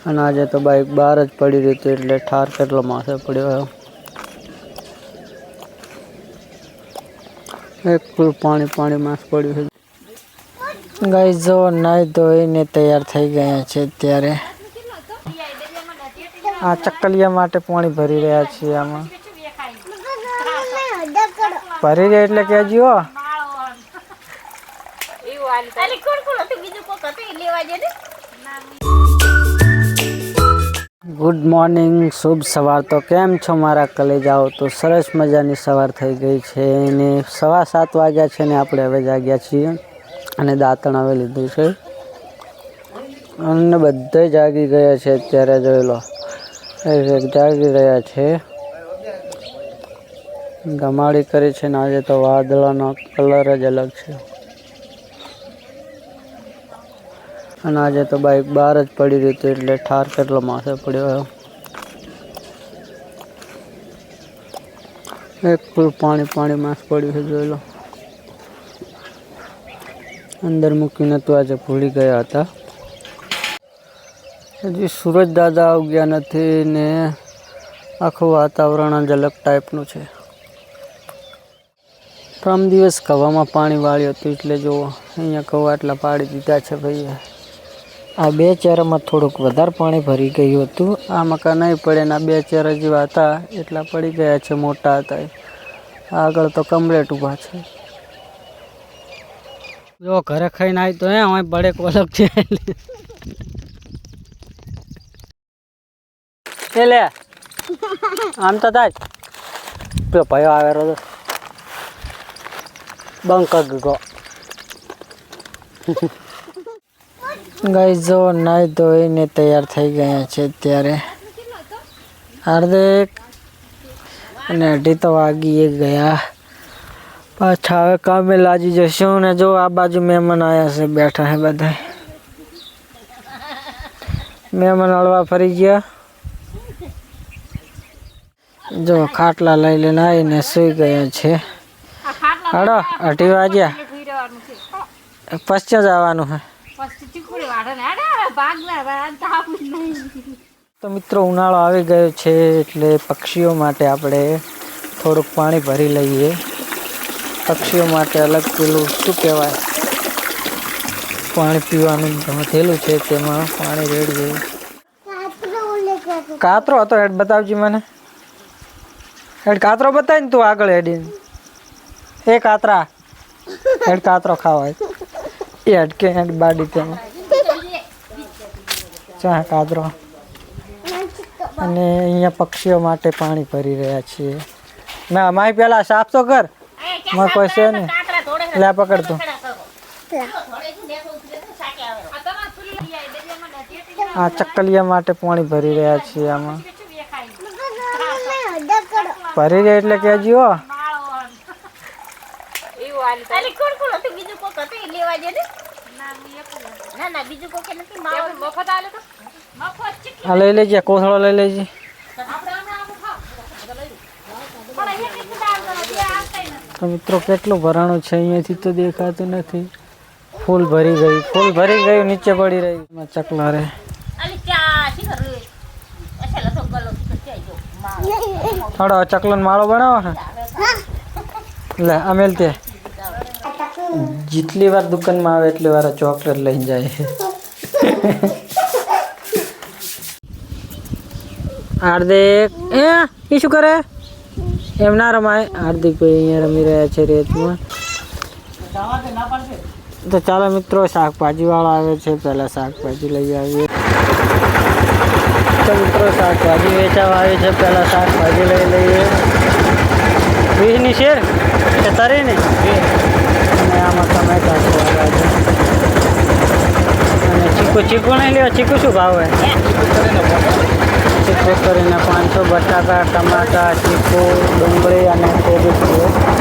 અને આજે તો બાઈક બહાર જ પડી રહી હતી એટલે ઠાર કેટલો માથે પડ્યો. એક ફૂલ પાણી માસ પડ્યું છે. ગાઈસ જો નાઈ ધોઈને તૈયાર થઈ ગયા છે. અત્યારે આ ચક્કલિયા માટે પાણી ભરી રહ્યા છીએ. આમાં ભરી રહ્યા એટલે કેજો. ગુડ મોર્નિંગ, શુભ સવાર. તો કેમ છો મારા કલેજાઓ? તો સરસ મજાની સવાર થઈ ગઈ છે ને 7:15 વાગ્યા છે ને આપણે હવે જાગ્યા છીએ અને દાંતણ હવે લીધું છે અને બધા જાગી ગયા છે. અત્યારે જોઈ લો જાગી રહ્યા છે, ધમાડી કરી છે ને આજે તો વાદળાનો કલર જ અલગ છે. અને આજે તો બાઈક બહાર જ પડી રહી હતી એટલે ઠાર કેટલો માથે પડ્યો. એક ફૂલ પાણી માસ પડ્યું છે. જોઈ લો અંદર મૂકીને તો આજે ભૂલી ગયા હતા. હજી સૂરજ દાદા ઉગ્યા નથી ને આખું વાતાવરણ જ અલગ ટાઈપનું છે. ત્રણ દિવસ કવામાં પાણી વાળ્યું હતું એટલે જુઓ અહીંયા કવા એટલા પાડી દીધા છે ભાઈ. આ બે ચેરામાં થોડુંક વધારે પાણી ભરી ગયું હતું. આ મકાન નહીં પડે ને આ બે ચેરા જેવા હતા એટલા પડી ગયા છે, મોટા હતા. આગળ તો કમ્પ્લેટ ઊભા છે. જો ઘરે ખાઈને આવી તો અહીં બડે કોલક છે લે આમ તો થાય પેલો ભાઈઓ આવેલો તો બંક ગયો. ગાઈસ જો નાઈ ધોઈને તૈયાર થઈ ગયા છે. અત્યારે હાર્દિક અને 2:30 તો વાગી ગયા. પાછા હવે કામે લાગી જશું ને જો આ બાજુ મહેમાન આવ્યા છે, બેઠા છે બધા. મહેમાન હળવા ફરી ગયા. જો ખાટલા લઈ લઈને આવીને સુઈ ગયા છે. હાડો 2:30 વાગ્યા પછી જવાનું છે. તો મિત્રો ઉનાળો આવી ગયો છે એટલે પક્ષીઓ માટે આપણે થોડુંક પાણી ભરી લઈએ. પક્ષીઓ માટે અલગ પેલું શું કહેવાય પાણી પીવાનું થયેલું છે તેમાં પાણી રેડીએ. કાતરો હતો હેડ બતાવજી મને. હેડ કાતરો બતાવી ને તું આગળ હેડીને. એ કાતરા હેડ કાતરો ખાવાય એ હટકે હેડ બાડી તેમાં ચા કાતરો. અને અહીંયા પક્ષીઓ માટે પાણી ભરી રહ્યા છીએ. ના માય પેલા સાફ તો કર, માં કોઈ છે ને લે પકડતો. આ ચક્કલિયા માટે પાણી ભરી રહ્યા છીએ. આમાં ભરી રહ્યા એટલે કેજો. હા લઈ લેજે, કોથળો લઈ લેજે. તો મિત્રો કેટલું ભરાણું છે અહીંયાથી તો દેખાતું નથી. ફૂલ ભરી ગયું નીચે પડી રહી. ચકલા રે થોડો ચકલો માળો બનાવો ને લે અમેલ તે જેટલી વાર દુકાનમાં આવે એટલી વાર ચોકલેટ લઈને જાય. હાર્દિક એ શું કરે? એમ ના રમાય. હાર્દિક ભાઈ અહીંયા રમી રહ્યા છે રેતમાં. તો ચાલો મિત્રો શાકભાજી વાળો આવે છે, પહેલા શાકભાજી લઈ આવીએ. તો મિત્રો શાકભાજી વેચાવા આવી છે, પહેલા શાકભાજી લઈ લઈએ. 20ની શેર કે તરીને અને આમાં ટમેટા છે. અને ચીકુ નહીં લેવા. ચીકુ શું ભાવ હોય? ચીકુ કરીને 500. બટાકા, ટમાટા, ચીકુ, ડુંગળી અને કોબી છે.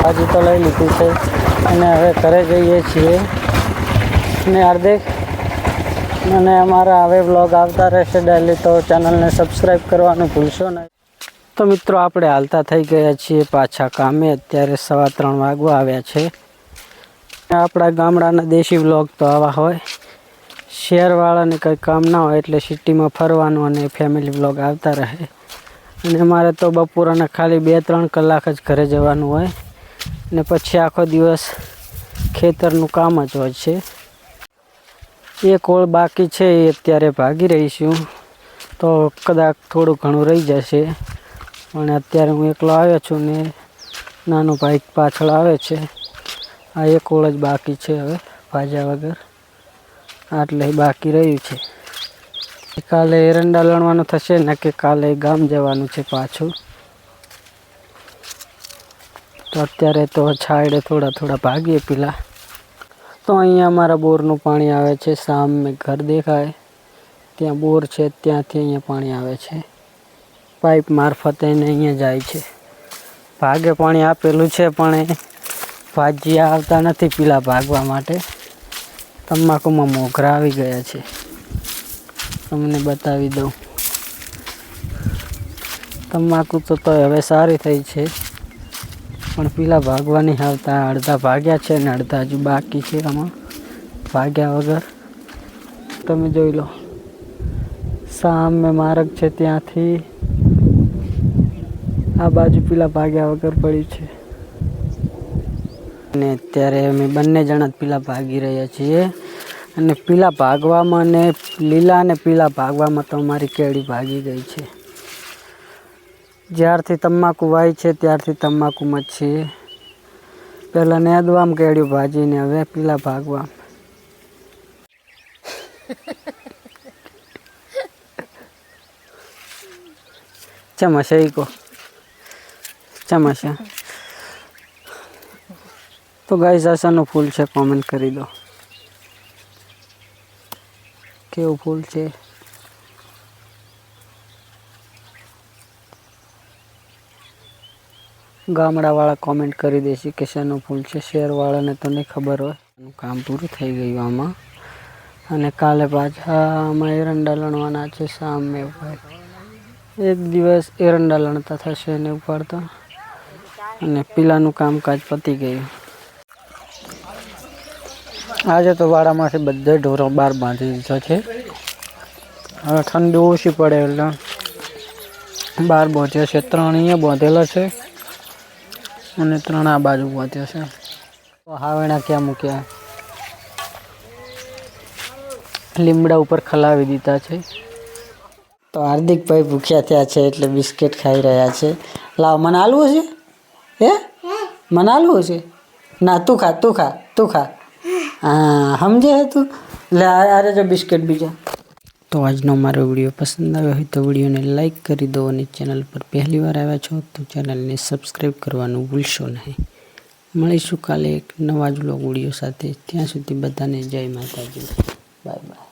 ભાજી તો લઈ લીધી છે અને હવે ઘરે જઈએ છીએ. ને હાર્દિક અને અમારા હવે બ્લોગ આવતા રહેશે ડેલી, તો ચેનલને સબસ્ક્રાઈબ કરવાનું ભૂલશો નહીં. તો મિત્રો આપણે હાલતા થઈ ગયા છીએ પાછા કામે. અત્યારે 3:15 વાગવા આવ્યા છે. આપણા ગામડાના દેશી બ્લોગ તો આવા હોય. શહેરવાળાને કંઈ કામ ના હોય એટલે સિટીમાં ફરવાનું અને ફેમિલી વ્લોગ આવતા રહે. અને અમારે તો બપોરના ખાલી 2-3 કલાક જ ઘરે જવાનું હોય ને પછી આખો દિવસ ખેતરનું કામ જ હોય છે. એક ઓળ બાકી છે એ અત્યારે ભાગી રહીશું, તો કદાચ થોડું ઘણું રહી જશે. પણ અત્યારે હું એકલો આવ્યો છું ને નાનો ભાઈ પાછળ આવે છે. આ એક ઓળ જ બાકી છે હવે ભાજ્યા વગર, આટલે બાકી રહ્યું છે. કાલે એરંડા લણવાનું થશે ને કે કાલે ગામ જવાનું છે પાછું. તો અત્યારે તો છાંયડે થોડા ભાગીએ પેલા. તો અહીંયા અમારા બોરનું પાણી આવે છે. સામે ઘર દેખાય ત્યાં બોર છે, ત્યાંથી અહીંયા પાણી આવે છે. પાઇપ મારફતે એને અહીંયા જાય છે. ભાગે પાણી આપેલું છે પણ ભાજીયા આવતા નથી પેલા ભાગવા માટે. તમાકુમાં મોગરા આવી ગયા છે, તમને બતાવી દઉં. તમાકુ તો હવે સારી થઈ છે પણ પેલા ભાગવા નહીં આવતા. અડધા ભાગ્યા છે ને અડધા હજુ બાકી છે આમાં ભાગ્યા વગર. તમે જોઈ લો સામે માર્ગ છે, ત્યાંથી આ બાજુ પેલા ભાગ્યા વગર પડ્યું છે. અને અત્યારે અમે બંને જણા પેલા ભાગી રહ્યા છીએ. અને પીલા ભાગવામાં ને લીલા અને પીલા ભાગવામાં તો અમારી કેળી ભાગી ગઈ છે. જ્યારથી તમાકુ વાય છે ત્યારથી તમાકુમાં જ છીએ. પહેલાં નેદવામ કેળ્યું ભાજીને હવે પીલા ભાગવામ. ચમાશે ઈ કો ચમાશે. તો ગાઈસ આશાનું ફૂલ છે, કોમેન્ટ કરી દો કેવું ફૂલ છે. ગામડાવાળા કોમેન્ટ કરી દેશે કે શેનું ફૂલ છે. શહેરવાળાને તો નહીં ખબર હોય. કામ પૂરું થઈ ગયું આમાં. અને કાલે પાછા આમાં એરંડા લણવાના છે સામે ભાઈ. એક દિવસ એરંડા લણતા થશે એને ઉપાડતા, અને પીલાનું કામકાજ પતી ગયું. આજે તો વાડામાંથી બધે ઢોરો બહાર બાંધી દીધા છે. હવે ઠંડી ઓછી પડે એટલે બહાર બાંધ્યા છે. 3 અહીંયા બાંધેલા છે અને 3 આ બાજુ બાંધ્યા છે. હાવેણા ક્યાં મૂક્યા? લીમડા ઉપર ખલાવી દીધા છે. તો હાર્દિકભાઈ ભૂખ્યા થયા છે એટલે બિસ્કિટ ખાઈ રહ્યા છે. લાવ, મને આલવું છે? હે મને આલવું છે? ના તું ખા. હા સમજે હે તું. લે આરે જો બિસ્કિટ બીજા. તો આજનો મારો વિડીયો પસંદ આવ્યો હોય તો વિડીયોને લાઈક કરી દો, અને ચેનલ પર પહેલી વાર આવ્યા છો તો ચેનલને સબસ્ક્રાઈબ કરવાનું ભૂલશો નહીં. મળીશું કાલે એક નવા જ વ્લોગ વિડીયો સાથે. ત્યાં સુધી બધાને જય માતાજી. Bye bye.